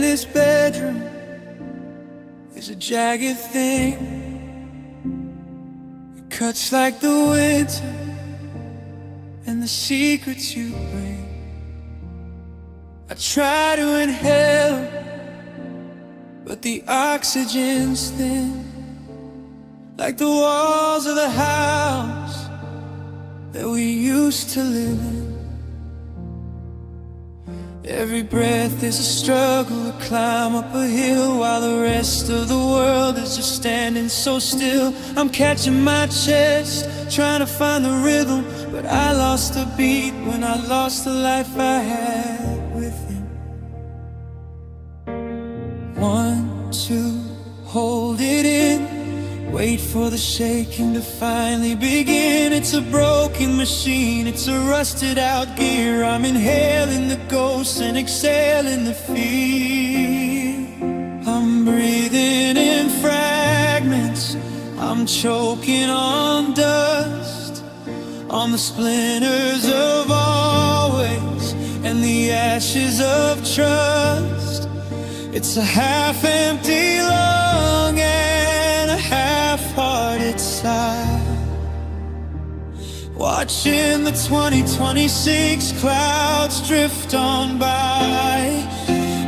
this bedroom is a jagged thing. It cuts like the winter and the secrets you bring. I try to inhale, but the oxygen's thin, like the walls of the house that we used to live in. Every breath is a struggle to climb up a hill, while the rest of the world is just standing so still. I'm catching my chest, trying to find the rhythm, but I lost the beat when I lost the life I had with him. 1, 2, hold it in, wait for the shaking to finally begin. It's a broken machine, it's a rusted out gear. I'm inhaling the ghosts and exhaling the fear. I'm breathing in fragments, I'm choking on dust, on the splinters of always and the ashes of trust. It's a half-empty lung and a half-hearted sigh, watching the 2026 clouds drift on by.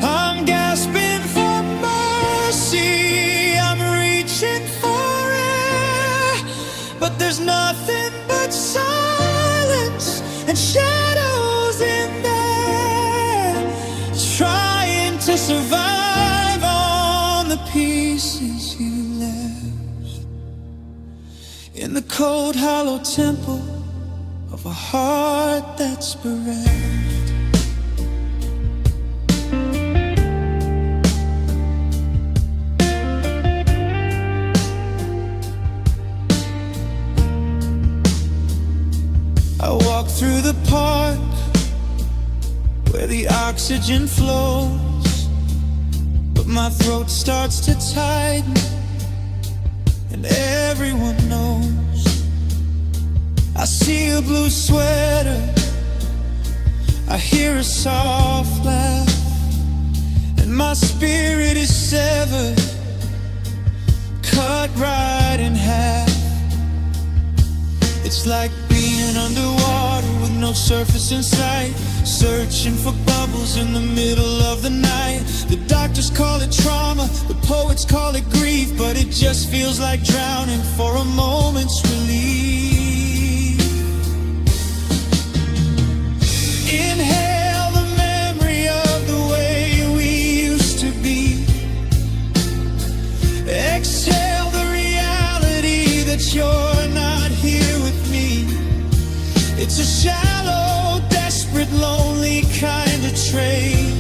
I'm gasping for mercy, I'm reaching for air, but there's nothing but silence and shadows in there, trying to survive on the pieces you left, in the cold hollow temple of a heart that's bereft. I walk through the park where the oxygen flows, but my throat starts to tighten, and everyone knows. I see a blue sweater, I hear a soft laugh, and my spirit is severed, cut right in half. It's like being underwater with no surface in sight, searching for bubbles in the middle of the night. The doctors call it trauma, the poets call it grief, but it just feels like drowning for a moment's relief. Inhale the memory of the way we used to be. Exhale the reality that you're not here with me. It's a shallow, desperate, lonely kind of trade,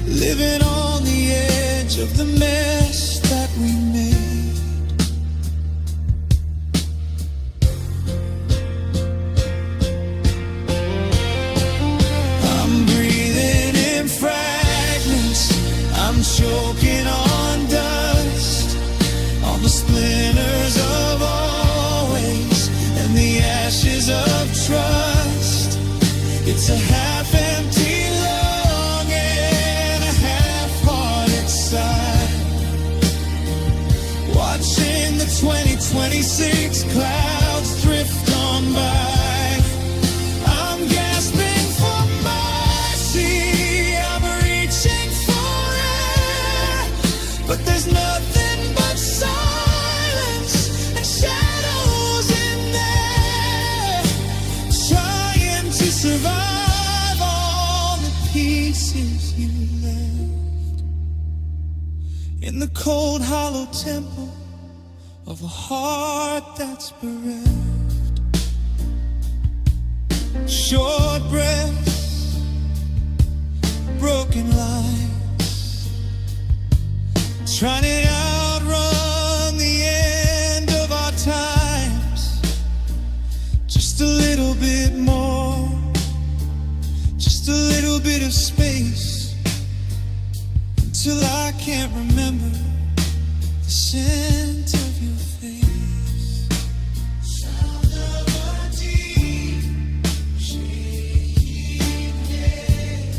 living on the edge of the mess that we made. I'm breathing in fragments, I'm choking on dust, on the splinters of always and the ashes of trust. It's a half-empty lung and a half-hearted sigh, watching the 2026 clouds drift on by. I'm gasping for mercy, I'm reaching for air, but there's nothing but silence and shadows in there, trying to survive all the pieces you left, in the cold hollow temple of a heart that's bereft. Short breaths, broken lines, trying to outrun the end of our times. Just a little bit more, just a little bit of space, until I can't remember the scent of your face. Sound of a deep shaking head,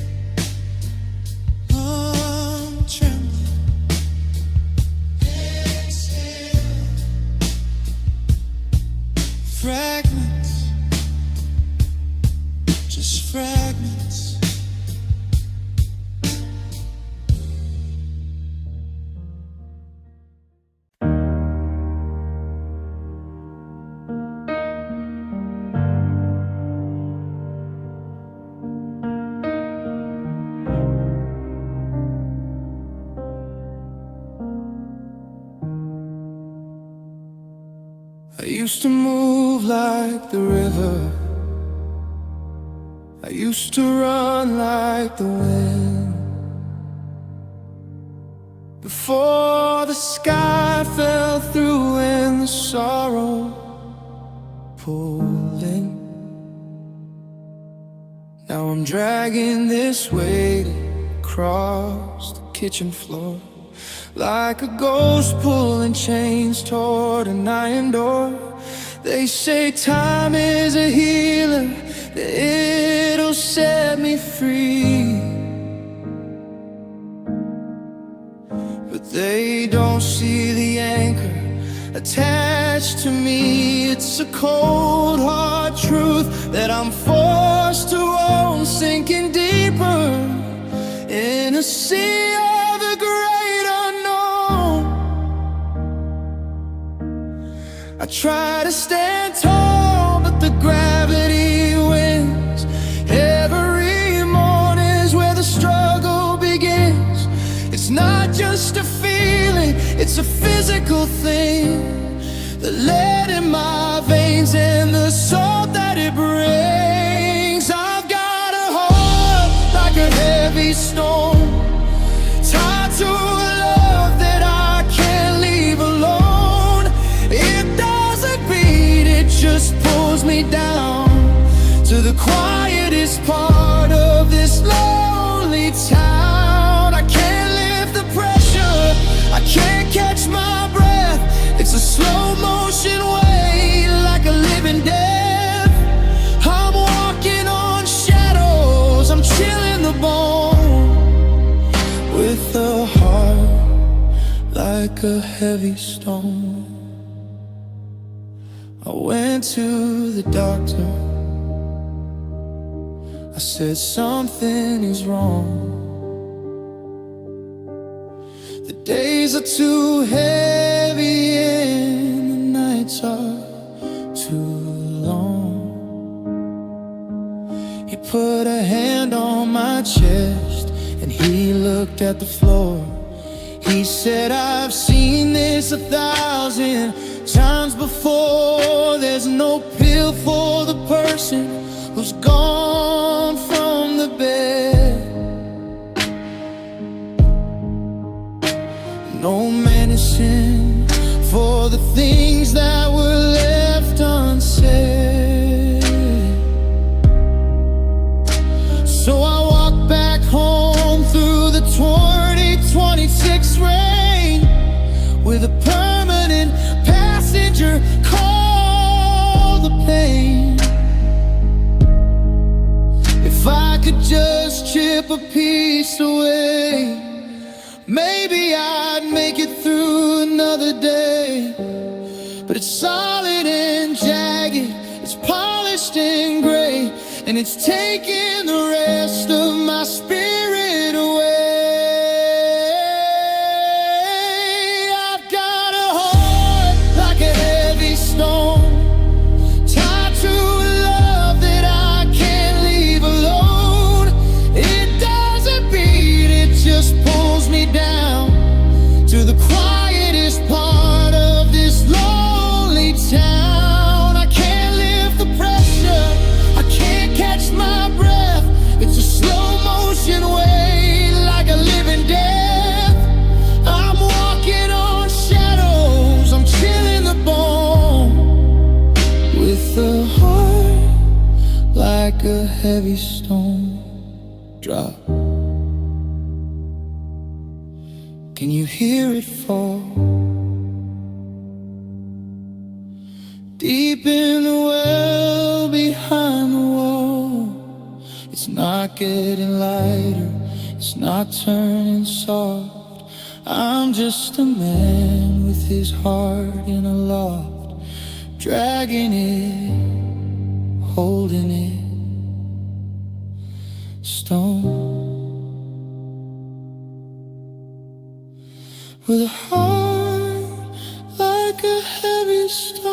used to move like the river, I used to run like the wind. Before the sky fell through and the sorrow pulled in, now I'm dragging this weight across the kitchen floor, like a ghost pulling chains toward an iron door. They say time is a healer, that it'll set me free, but they don't see the anchor attached to me. It's a cold, hard truth that I'm forced to own, sinking deeper in a sea of the great unknown. I try to stand tall, but the gravity wins. Every morning's where the struggle begins. It's not just a feeling, it's a physical thing. The lead in my veins and the salt that it brings. I've got a heart like a heavy stone, tied to a love that I can't leave alone. It doesn't beat, it just pulls me down to the quietest part of this lonely town. I can't lift the pressure, I can't catch my breath. It's a slow motion way, like a living death. I'm walking on shadows, I'm chilling the bone, with a heart like a heavy stone. I went to the doctor, I said something is wrong. The days are too heavy and the nights are too long. He put a hand on my chest and he looked at the floor. He said, I've seen this 1,000 times before. There's no pill for the person who's gone from the bed, no medicine for the things that were left unsaid. So I walked back home through the 2026 rain, with a permanent passenger called the pain. If I could just chip a piece away, maybe I'd make it through another day. But it's solid and jagged, it's polished and gray, and it's taking the rest of my spirit away. I've got a heart like a heavy stone, tied to a love that I can't leave alone. It doesn't beat, it just pulls me down to the quietest part of this lonely town. I can't lift the pressure, I can't catch my breath. It's a slow motion way, like a living death. I'm walking on shadows, I'm chilling the bone, with a heart like a heavy stone. Drop. Can you hear it fall? Deep in the well behind the wall. It's not getting lighter, it's not turning soft. I'm just a man with his heart in a loft, dragging it, holding it, stone. With a heart like a heavy stone.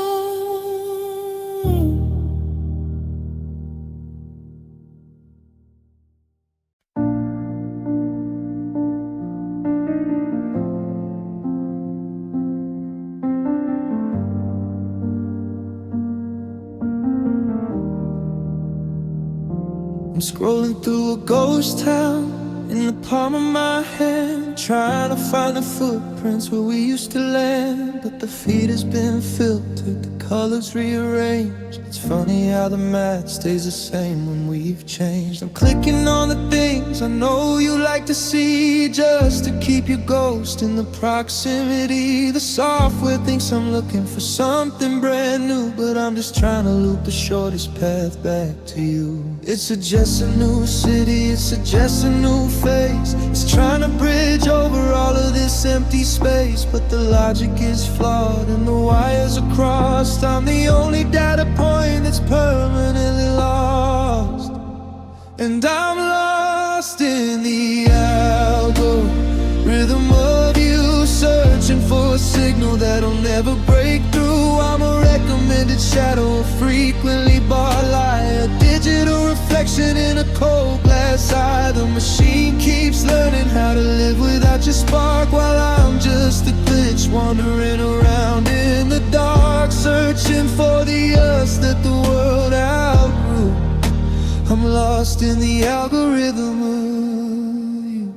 I'm scrolling through a ghost town in the palm of my hand, trying to find the footprints where we used to land. But the feed has been filtered, the colors rearranged. It's funny how the math stays the same when we've changed. I'm clicking on the things I know you like to see, just to keep your ghost in the proximity. The software thinks I'm looking for something brand new, but I'm just trying to loop the shortest path back to you. It suggests a new city, it suggests a new face. It's trying to bridge over all of this empty space, but the logic is flawed and the wires are crossed. I'm the only data point that's permanently lost, and I'm lost in the algorithm of you, searching for a signal that'll never break through. I'm a recommended shadow, a frequently bought lie, a digital reflection in a cold glass eye. The machine keeps learning how to live without your spark, while I'm just a glitch wandering around in the dark, searching for the us that the world outgrew. I'm lost in the algorithm of you.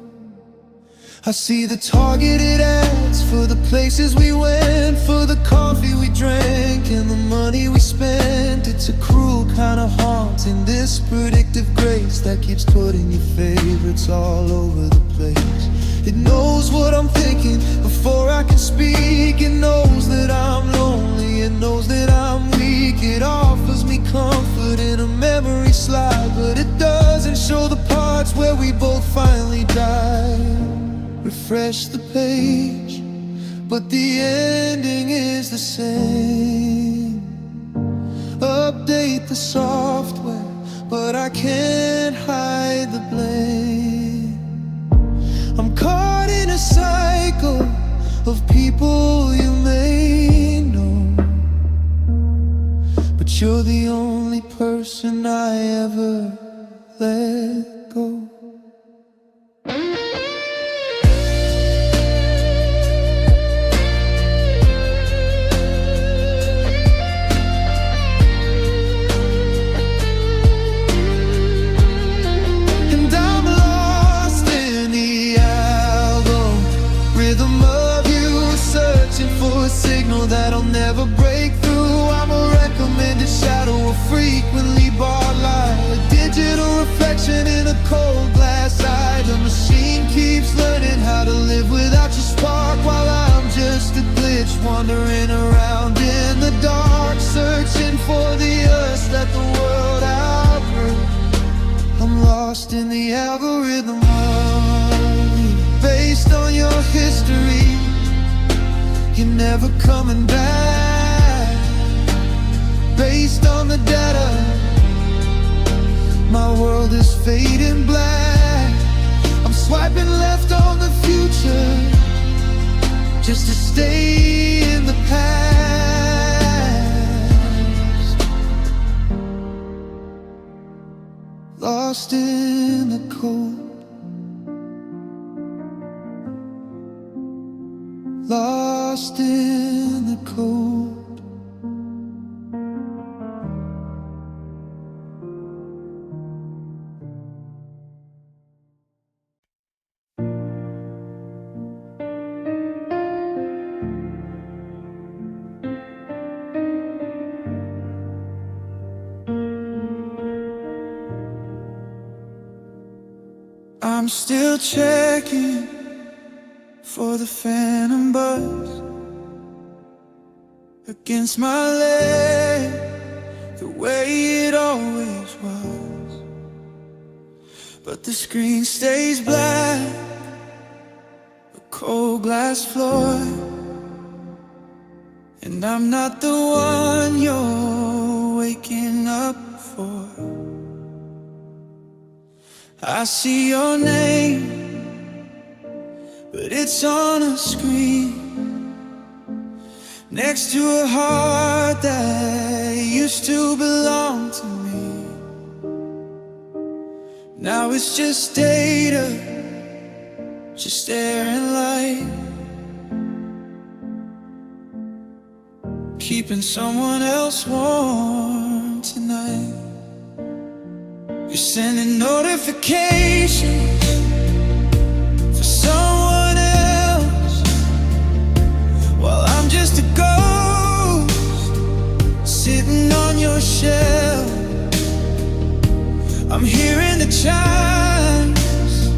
I see the targeted ads for the places we went, for the coffee we drank and the money we spent. It's a cruel kind of haunting, this predictive grace that keeps putting your favorites all over the place. It knows what I'm thinking before I can speak. It knows that I'm lonely, it knows that I'm weak. It offers me comfort in a memory slide, but it doesn't show the parts where we both finally died. Refresh the page, but the ending is the same. Update the software, but I can't hide the blame. I'm caught in a cycle of people you may know, but you're the only person I ever let go. That'll never break through. I'm a recommended shadow, a frequently bought lie, a digital reflection in a cold glass eye. The machine keeps learning how to live without your spark, while I'm just a glitch wandering around in the dark, searching for the us that the world outgrew. I'm lost in the algorithm of you. Based on your history, you're never coming back. Based on the data, my world is fading black. I'm swiping left on the future, just to stay in the past. Lost in the cold, lost in the cold. I'm still checking for the phantom buzz against my leg, the way it always was. But the screen stays black, a cold glass floor, and I'm not the one you're waking up for. I see your name, but it's on a screen next to a heart that used to belong to me. Now it's just data, just air and light, keeping someone else warm tonight. You're sending notifications for someone else, while I'm just a ghost sitting on your shelf. I'm hearing the chimes,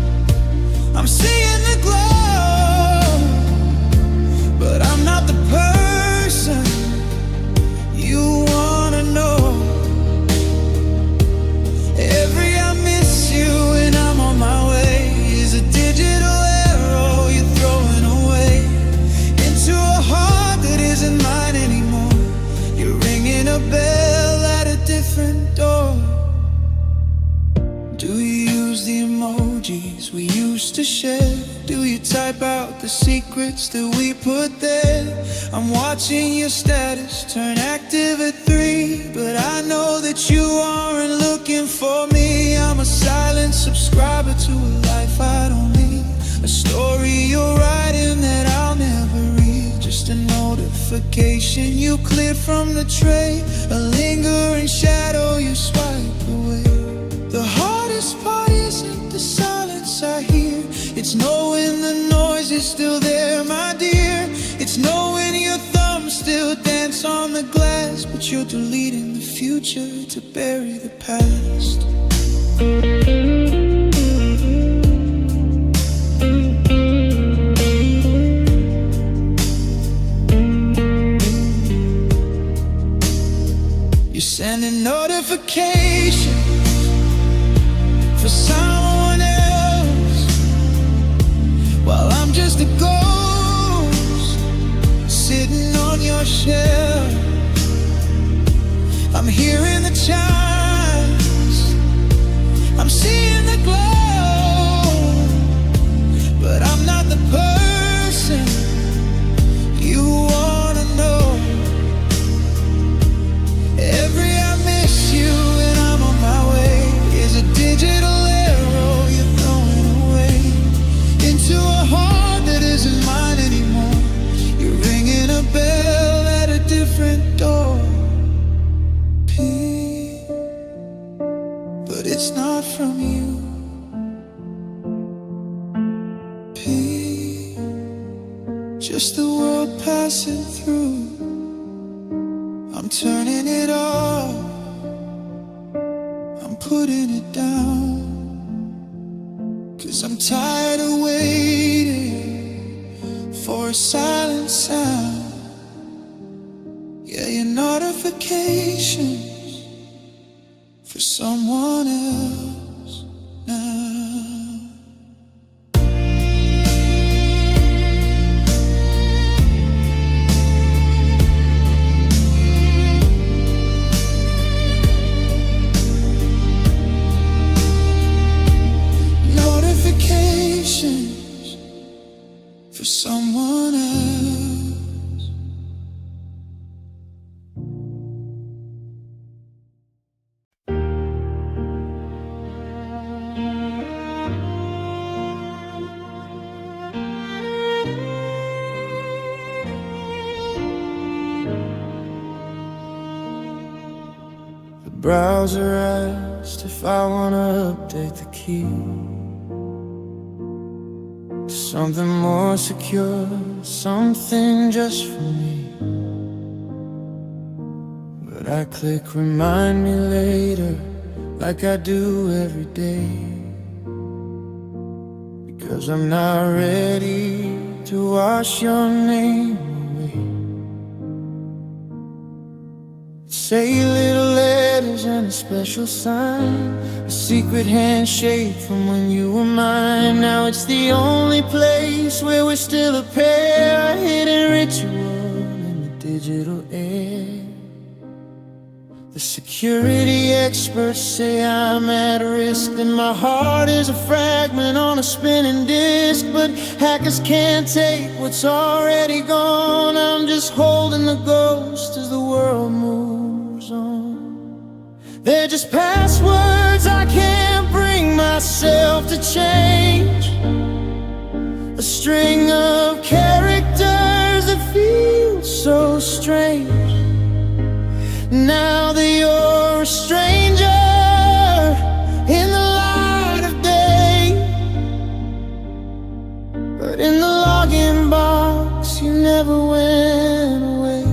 I'm seeing the glow, but I'm not the person you wanna know. Every I miss you and I'm on my way is a digital arrow you're throwing away into a heart that isn't mine anymore. You're ringing a bell at a different door. Do you use the emojis we used to share? Do you type out the secrets that we put there? I'm watching your status turn active at 3, but I know that you aren't looking for me. I'm a silent subscriber to a life I don't lead, a story you're writing that I'll never read. Just a notification you cleared from the tray, a lingering shadow you swipe away. The hardest part isn't the silence I hear, it's knowing the noise is still there, my dear. It's knowing your thumbs still dance on the glass, but you're deleting the future to bury the past. You're sending notifications for someone else, while I'm just a ghost sitting on your shelf. I'm hearing the chimes, I'm seeing the glow, but I'm not the person you wanna know. Every I miss you and I'm on my way is a digital arrow you're throwing away into a heart that isn't mine anymore. You're ringing a bell at a different door. Peace, but it's not from you. Peace, just the world passing through. I'm turning it off, I'm putting it down, 'cause I'm tired of waiting for a silent sound. Yeah, your notifications for someone else now. For someone else. The browser asked if I wanna update the key, something more secure, something just for me. But I click remind me later, like I do every day, because I'm not ready to wash your name away. Say little letters and a special sign, a secret handshake from when you were mine. Now it's the only place where we're still a pair, a hidden ritual in the digital air. The security experts say I'm at risk, and my heart is a fragment on a spinning disc. But hackers can't take what's already gone. I'm just holding the ghost as the world moves on. They're just passwords I can't bring myself to change, a string of characters that feel so strange. Now that you're a stranger, But in the login box, you never went away.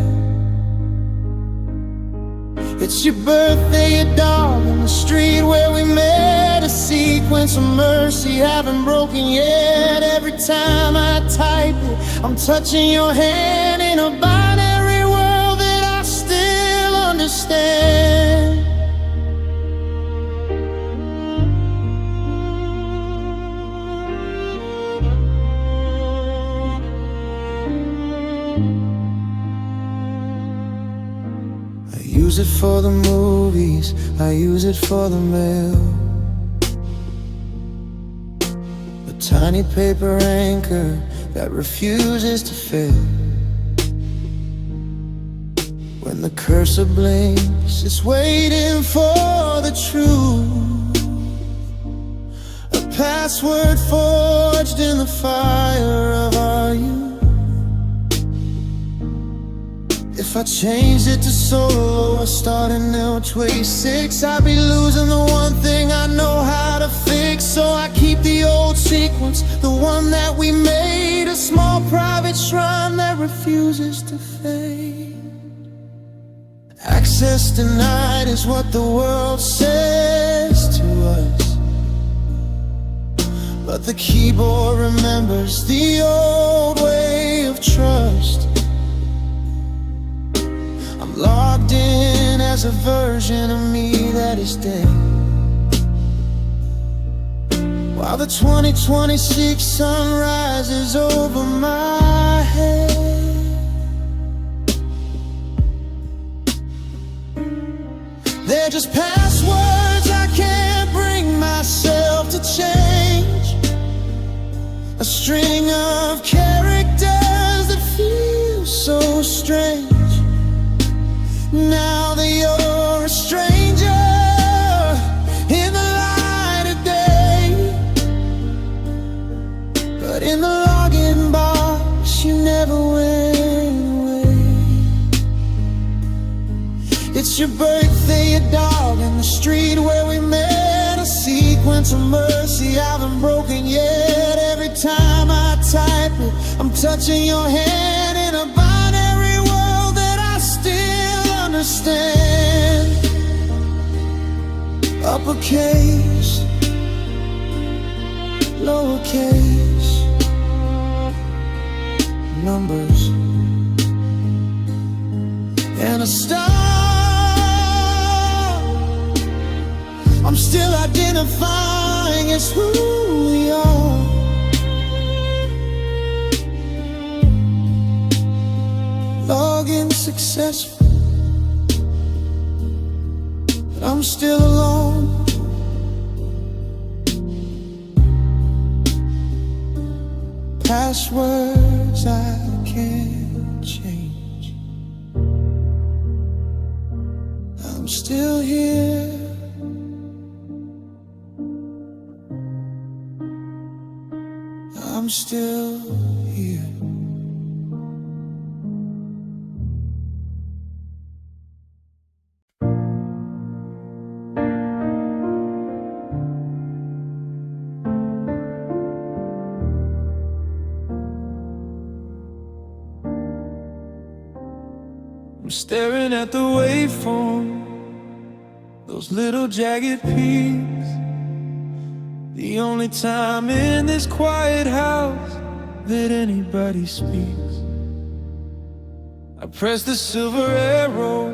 It's your birthday, your dog, on the street where we met. A sequence of mercy haven't broken yet. Every time I type it, I'm touching your hand in a binary world that I still understand. I use it for the movies, I use it for the mail. A tiny paper anchor that refuses to fail. When the cursor blinks, it's waiting for the truth. A password forged in the fire of our youth. If I changed it to solo or started now 26, I'd be losing the one thing I know how to fix. So I keep the old sequence, the one that we made, a small private shrine that refuses to fade. Access denied is what the world says to us, but the keyboard remembers the old way of trust. Logged in as a version of me that is dead, while the 2026 sun rises over my head. They're just passwords I can't bring myself to change. A string of characters that feel so strange. Now that you're a stranger in the light of day, but in the login box you never went away. It's your birthday, your dog, and the street where we met. A sequence of mercy I haven't broken yet. Every time I type it, I'm touching your hand in a binary world that I still understand. Uppercase, lowercase, numbers, and a star. I'm still identifying as who we are. Login successful, but I'm still alone. Passwords I can't change. I'm still here. I'm still here. I'm staring at the waveform, those little jagged peaks. The only time in this quiet house that anybody speaks. I press the silver arrow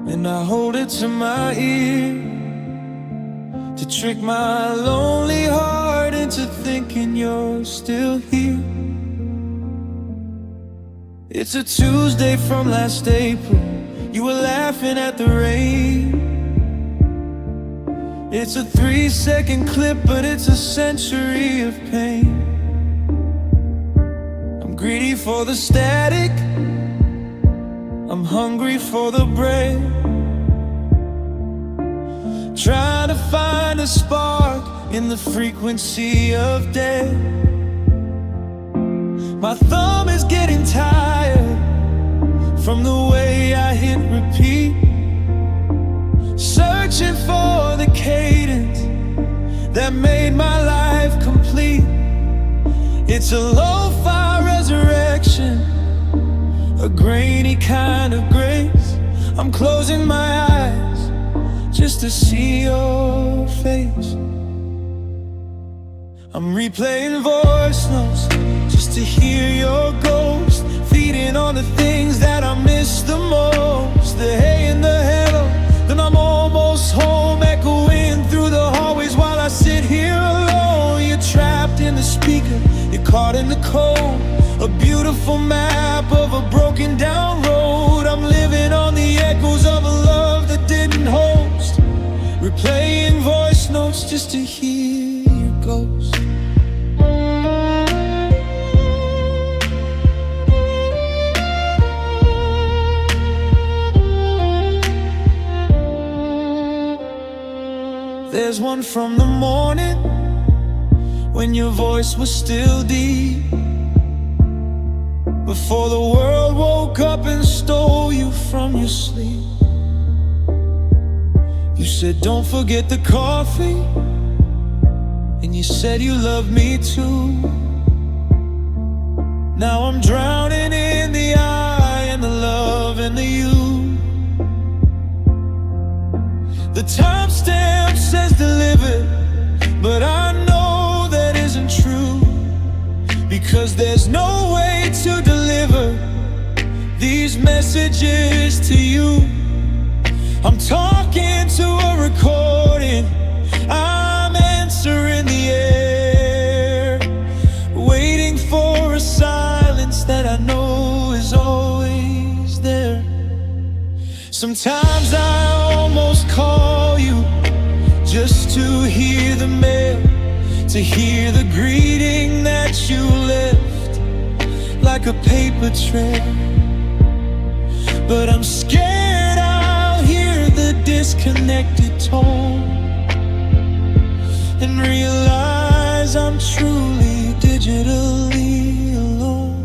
and I hold it to my ear, to trick my lonely heart into thinking you're still here. It's a Tuesday from last April. You were laughing at the rain. It's a 3-second clip, but it's a century of pain. I'm greedy for the static, I'm hungry for the bread, trying to find a spark in the frequency of death. My thumb is getting tired from the way I hit repeat, searching for the cadence that made my life complete. It's a lo-fi resurrection, a grainy kind of grace. I'm closing my eyes just to see your face. I'm replaying voice notes just to hear your ghost, feeding on the things that I miss the most. The hey and the hello, then I'm almost home, echoing through the hallways while I sit here alone. You're trapped in the speaker, you're caught in the cold, a beautiful map of a broken down road. I'm living on the echoes of a love that didn't host, replaying voice notes just to hear your ghost. There's one from the morning, when your voice was still deep, before the world woke up and stole you from your sleep. You said don't forget the coffee, and you said you loved me too. Now I'm drowning in the I and the love and the you. The timestamp says delivered, but I know that isn't true, because there's no way to deliver these messages to you. I'm talking to a recording, I'm answering the air, waiting for a silence that I know is always there. Sometimes I almost call you just to hear the mail, to hear the greeting that you left like a paper trail. But I'm scared I'll hear the disconnected tone and realize I'm truly digitally alone.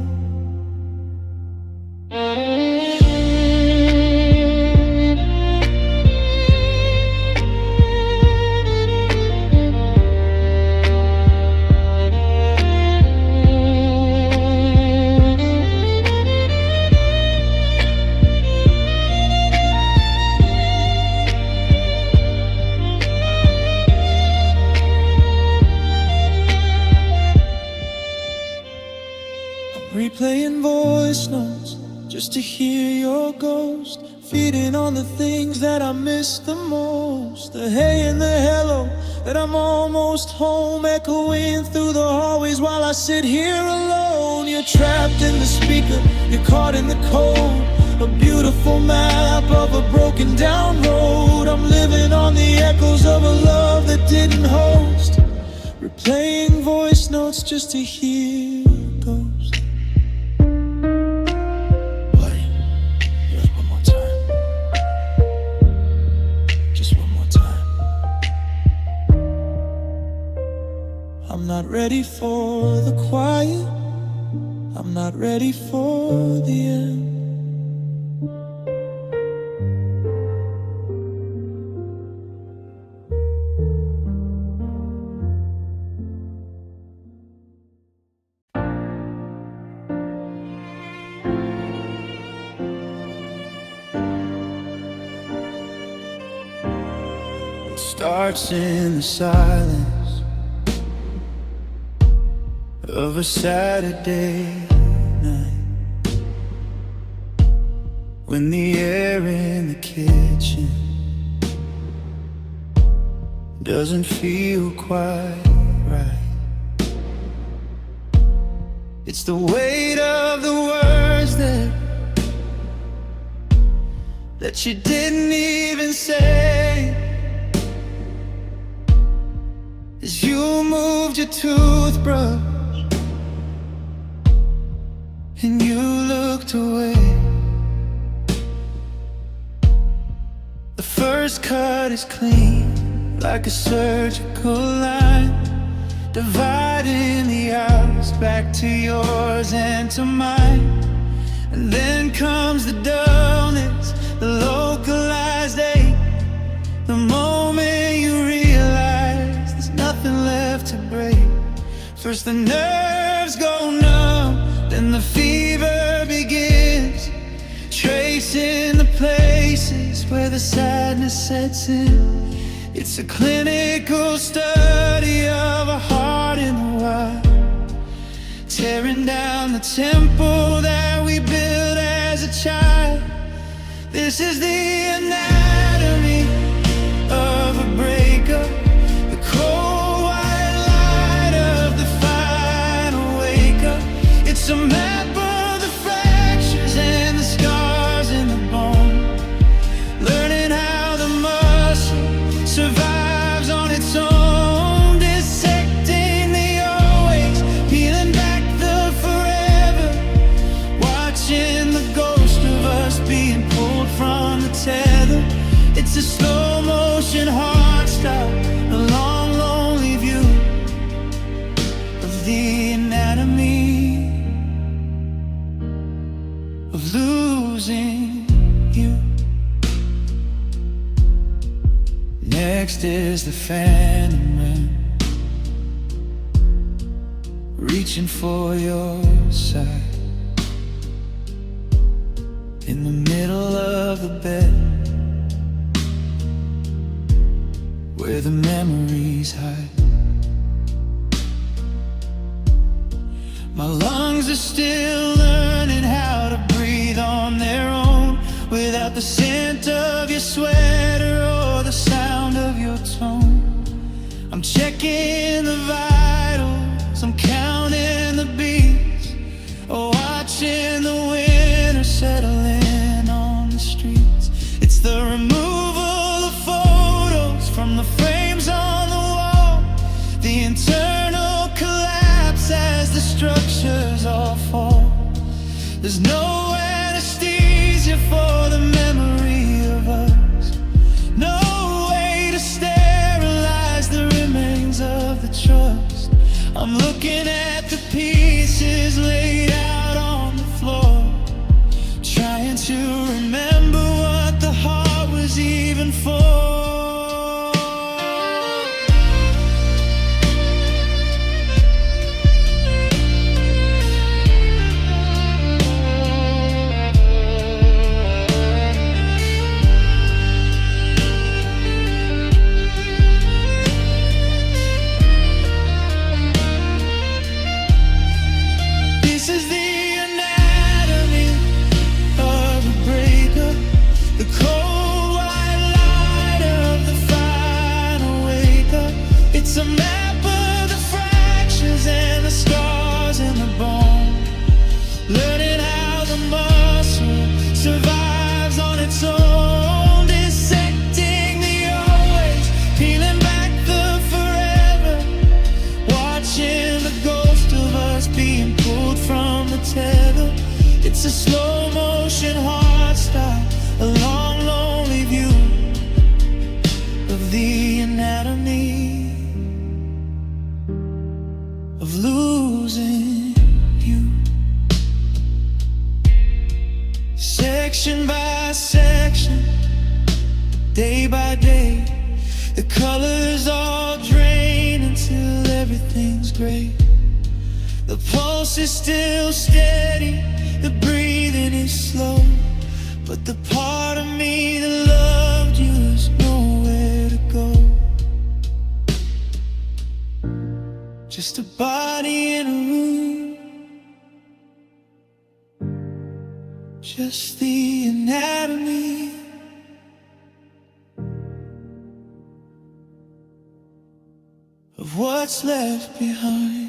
Replaying voice notes just to hear your ghost, feeding on the things that I miss the most. The hey and the hello, that I'm almost home, echoing through the hallways while I sit here alone. You're trapped in the speaker, you're caught in the cold, a beautiful map of a broken down road. I'm living on the echoes of a love that didn't host, replaying voice notes just to hear your ghost. I'm not ready for the quiet, I'm not ready for the end. It starts in the silence of a Saturday night, when the air in the kitchen doesn't feel quite right. It's the weight of the words that you didn't even say, as you moved your toothbrush and you looked away. The first cut is clean, like a surgical line, dividing the hours back to yours and to mine. And then comes the dullness, the localized ache, the moment you realize there's nothing left to break. First the nerves the fever begins, tracing the places where the sadness sets in. It's a clinical study of a heart in the wild, tearing down the temple that we built as a child. This is the anatomy of a breakup, the cold white light of the final wake-up. It's a map of the fractures and the scars in the bone, learning how the muscle survives on its own, dissecting the always, peeling back the forever, watching the ghost of us being pulled from the tether. It's a slow motion heart stop, a long lonely view of the anatomy of losing you. Next is the phantom man, reaching for your side, in the middle of the bed, where the memories hide. My lungs are still learning how to breathe on their own, without the scent of your sweater or the sound of your tone. I'm checking the vitals, I'm counting the beats, watching the winter settle in on the streets. It's the removal of photos from the frames on the wall, the internal collapse as the structures all fall. There's no anesthesia for the memory of us, no way to sterilize the remains of the trust. I'm looking at the pieces laid out on the floor, trying to remember what the heart was even for. This is the anatomy of a breakup, the cold white light of the final wake-up. It's a map of the fractures and the scars in the bone, learning how the muscle survives on its own, dissecting the always, peeling back the forever, watching the ghost of us being pulled from the tether. It's a slow motion heart stop, a long lonely view of the anatomy of losing you. Section by section, day by day, the colors all drain until everything's gray. The pulse is still steady, the breathing is slow, but the part of me that loved you has nowhere to go. Just a body in a room, just the anatomy of what's left behind.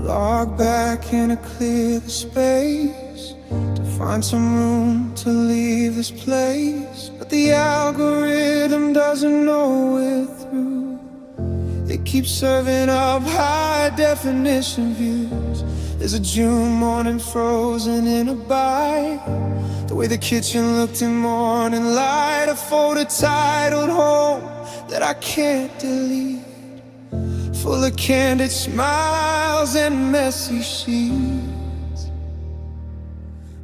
Log back in a clear the space to find some room to leave this place, but the algorithm doesn't know we're through. It keeps serving up high definition views. There's a June morning frozen in a bite, the way the kitchen looked in morning light, a folder titled home, I can't delete, full of candid smiles and messy sheets.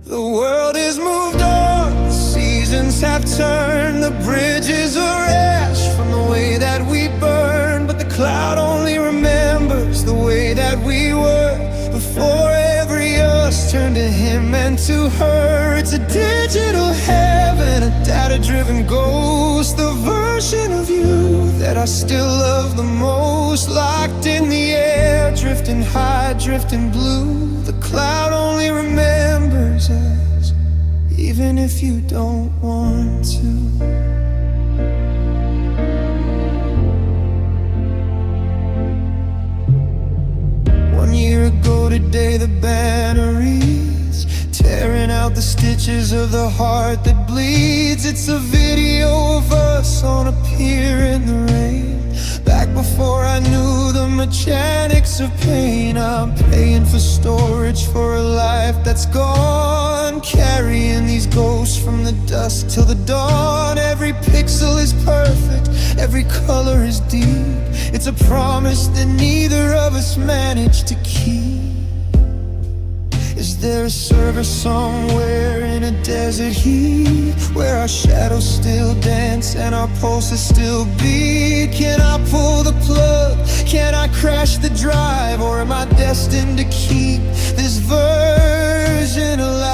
The world has moved on, the seasons have turned, the bridges are ash from the way that we burn. But the cloud only remembers the way that we were before every us turned to him and to her. It's a digital heaven, a data-driven ghost, the version of you that I still love the most. Locked in the air, drifting high, drifting blue. The cloud only remembers us, even if you don't want to. One year ago today, the banner reads, tearing out the stitches of the heart that bleeds. It's a video of us on a pier in the rain, back before I knew the mechanics of pain. I'm paying for storage for a life that's gone, carrying these ghosts from the dusk till the dawn. Every pixel is perfect, every color is deep. It's a promise that neither of us managed to keep. Is there a server somewhere in a desert heat, where our shadows still dance and our pulses still beat? Can I pull the plug? Can I crash the drive? Or am I destined to keep this version alive?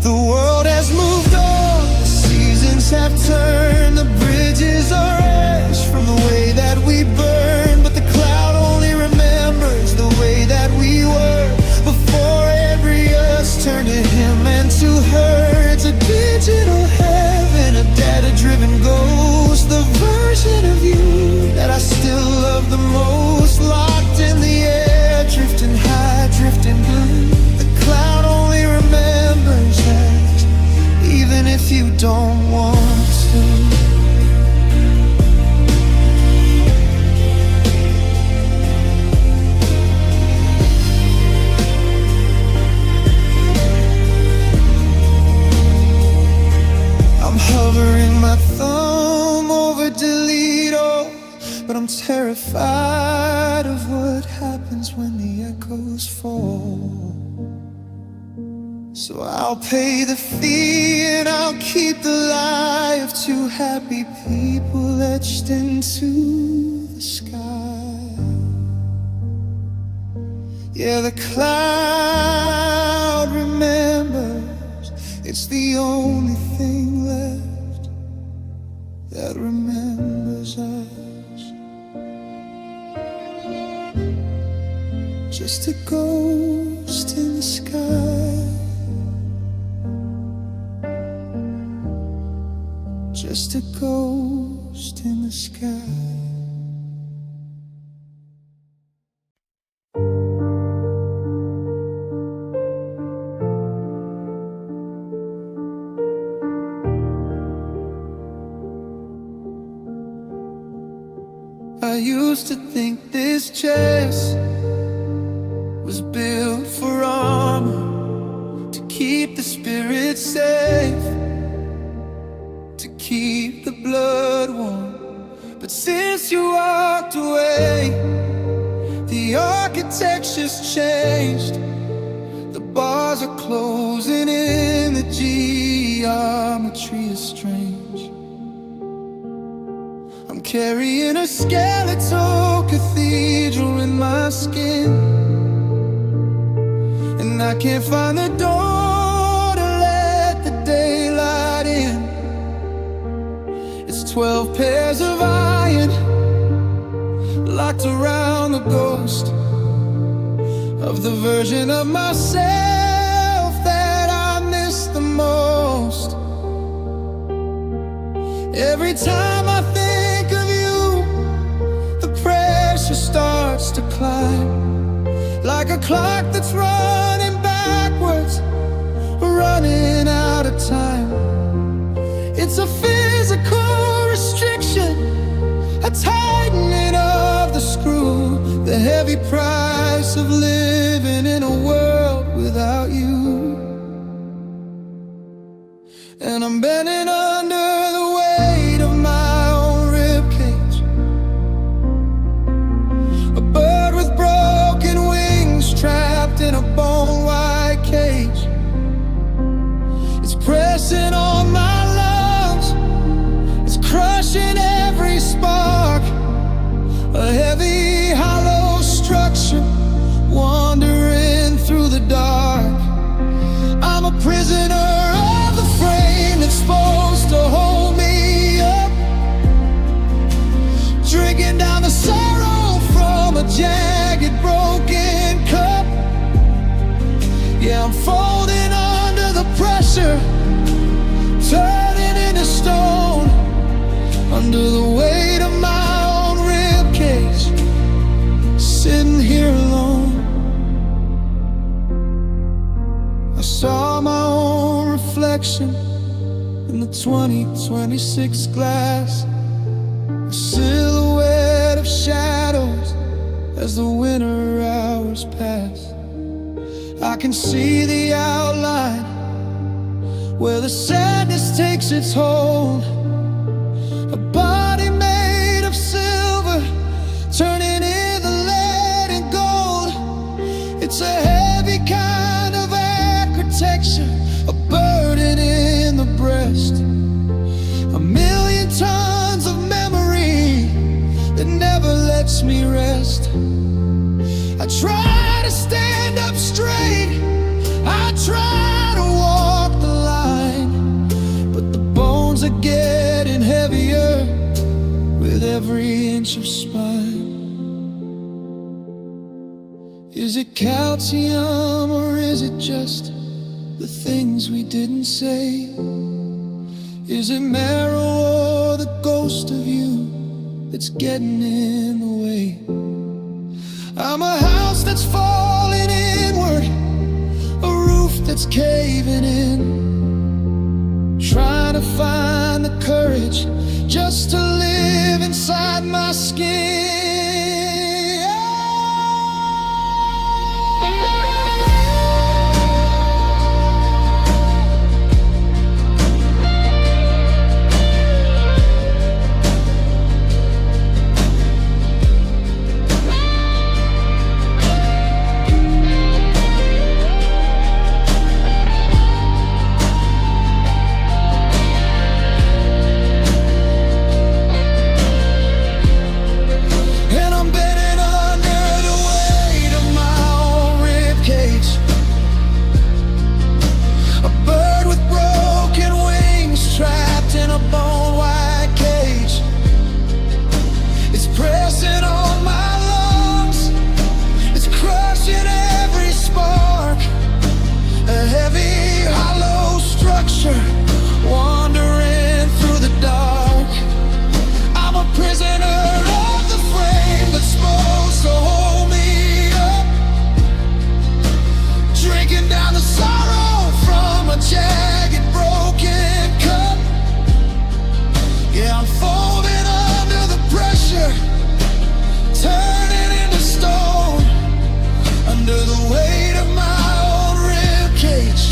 The world has moved on, the seasons have turned, the bridges are ash from the way that we burn. But the cloud only remembers the way that we were before every us turned to him and to her. It's a digital heaven, a data-driven ghost, the version of you that I still love the most. Locked in the air, drifting high, drifting blue. The cloud only remembers us, even if you don't want to. Hovering my thumb over delete all, but I'm terrified of what happens when the echoes fall. So I'll pay the fee and I'll keep the lie of two happy people etched into the sky. Yeah, the cloud remembers, it's the only thing left that remembers us. Just a ghost in the sky, just a ghost in the sky. I used to think this chest was built for armor, to keep the spirit safe, to keep the blood warm. But since you walked away, the architecture's changed. The bars are closing in, the geometry is strange. I'm carrying a skeletal cathedral in my skin, and I can't find the door to let the daylight in. It's 12 pairs of iron locked around the ghost of the version of myself that I miss the most. Every time I think of you, the pressure starts to climb, like a clock that's running backwards, running out of time. It's a physical restriction, a tightening of the screw, the heavy price of living in a world without you. And I'm bending under the weight of reflection in the 2026 glass, a silhouette of shadows as the winter hours pass. I can see the outline where the sadness takes its hold, a body made of silver turning into lead and gold. It's a heavy kind of architecture, a burden in the breast, a million tons of memory that never lets me rest. I try to stand up straight, I try to walk the line, but the bones are getting heavier with every inch of spine. Is it calcium or is it just the things we didn't say? Is it marrow or the ghost of you that's getting in the way? I'm a house that's falling inward, a roof that's caving in, trying to find the courage just to live inside my skin. Wandering through the dark, I'm a prisoner of the flame that's supposed to hold me up, drinking down the sorrow from a jagged, broken cup. Yeah, I'm folding under the pressure, turning into stone, under the weight of my own ribcage,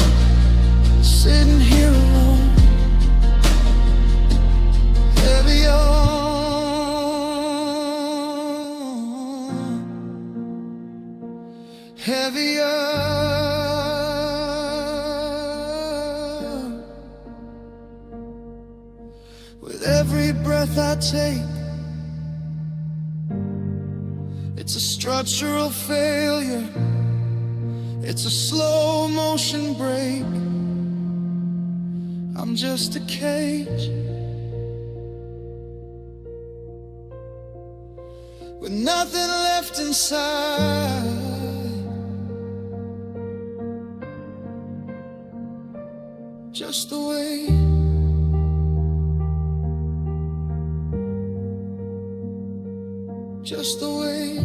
sitting here alone. Heavier. With every breath I take, it's a structural failure, it's a slow motion break. I'm just a cage with nothing left inside. Just the way, just the way.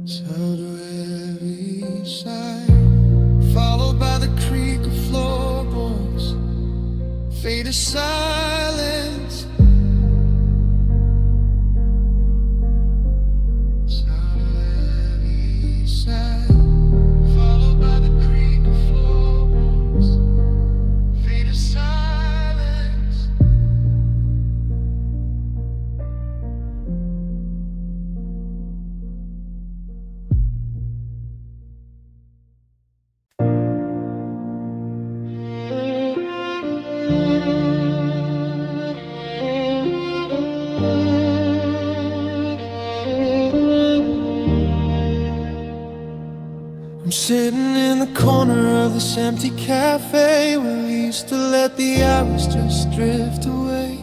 Sound of every side, followed by the creak of floorboards, fade to silence. Sound of every side. I'm sitting in the corner of this empty cafe where we used to let the hours just drift away.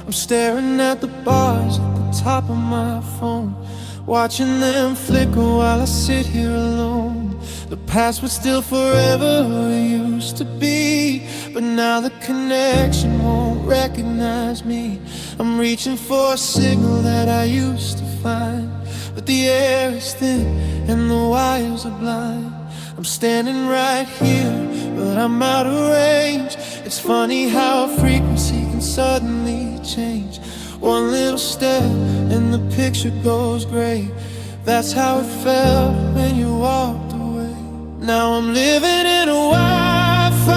I'm staring at the bars at the top of my phone, watching them flicker while I sit here alone. The past was still forever who it used to be, but now the connection won't recognize me. I'm reaching for a signal that I used to find, but the air is thin and the wires are blind. I'm standing right here, but I'm out of range. It's funny how a frequency can suddenly change. One little step and the picture goes gray. That's how it felt when you walked away. Now I'm living in a Wi-Fi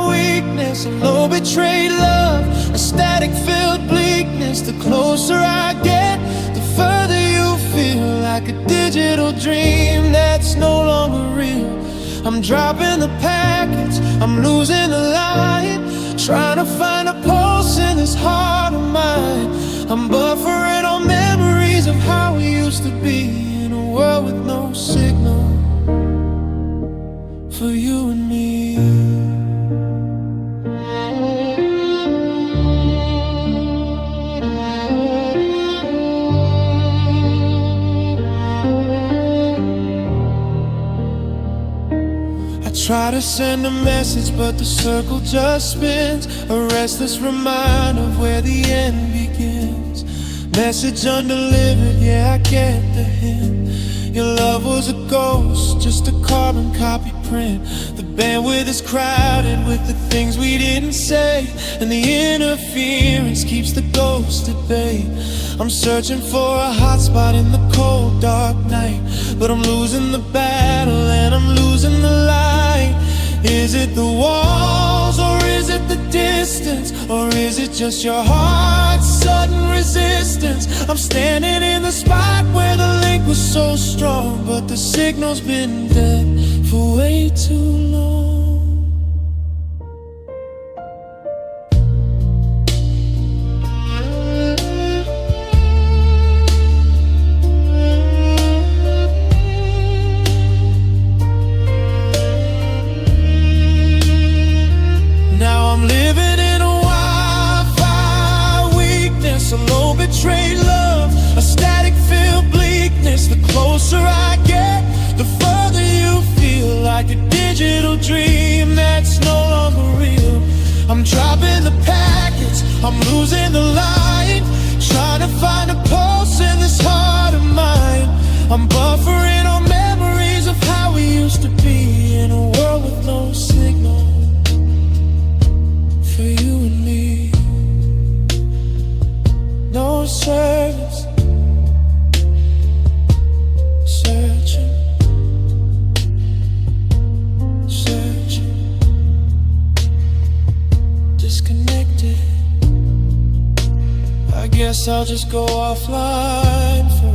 weakness, a low betrayed love, a static-filled bleakness. The closer I get, the further you feel like a digital dream that's no longer real. I'm dropping the packets, I'm losing the line, trying to find a pulse in this heart of mine. I'm buffering on memories of how we used to be in a world with no signal for you and me. Try to send a message, but the circle just spins, a restless reminder of where the end begins. Message undelivered, yeah, I get the hint. Your love was a ghost, just a carbon copy print. The bandwidth is crowded with the things we didn't say, and the interference keeps the ghost at bay. I'm searching for a hot spot in the cold, dark night, but I'm losing the battle and I'm losing the light. Is it the walls, or is it the distance, or is it just your heart's sudden resistance? I'm standing in the spot where the link was so strong, but the signal's been dead for way too long. I'm living in a Wi-Fi weakness, a low betrayed love, a static-filled bleakness. The closer I get, the further you feel like a digital dream that's no longer real. I'm dropping the packets, I'm losing the line, trying to find a pulse in this heart of mine. I'm buffering on memories of how we used to be in a world with no signal for you and me. No service, searching, searching, disconnected. I guess I'll just go offline for